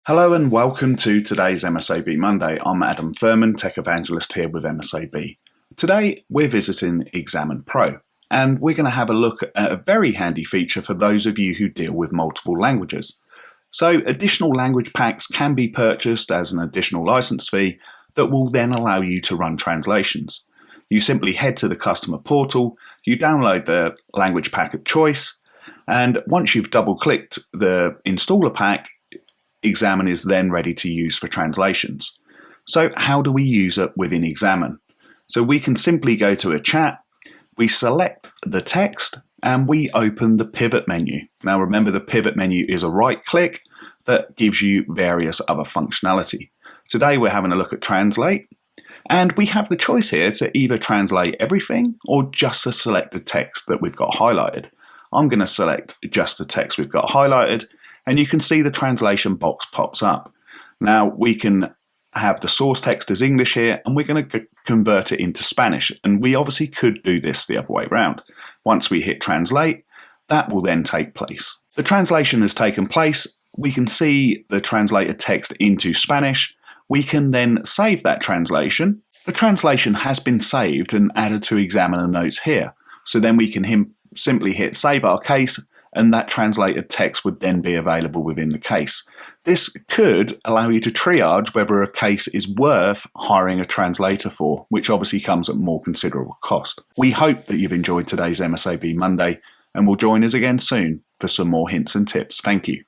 Hello and welcome to today's MSAB Monday. I'm Adam Furman, Tech Evangelist here with MSAB. Today we're visiting XAMN Pro and we're going to have a look at a very handy feature for those of you who deal with multiple languages. So additional language packs can be purchased as an additional license fee that will then allow you to run translations. You simply head to the customer portal, you download the language pack of choice, and once you've double-clicked the installer pack, XAMN is then ready to use for translations. So how do we use it within XAMN? So we can simply go to a chat, we select the text, and we open the pivot menu. Now remember, the pivot menu is a right click that gives you various other functionality. Today we're having a look at translate, and we have the choice here to either translate everything or just the selected text that we've got highlighted. I'm going to select just the text we've got highlighted, and you can see the translation box pops up. Now we can have the source text as English here, and we're going to convert it into Spanish, and we obviously could do this the other way around. Once we hit translate, that will then take place. The translation has taken place. We can see the translated text into Spanish. We can then save that translation. The translation has been saved and added to XAMN notes here. So then we can simply hit save our case, and that translated text would then be available within the case. This could allow you to triage whether a case is worth hiring a translator for, which obviously comes at more considerable cost. We hope that you've enjoyed today's MSAB Monday and will join us again soon for some more hints and tips. Thank you.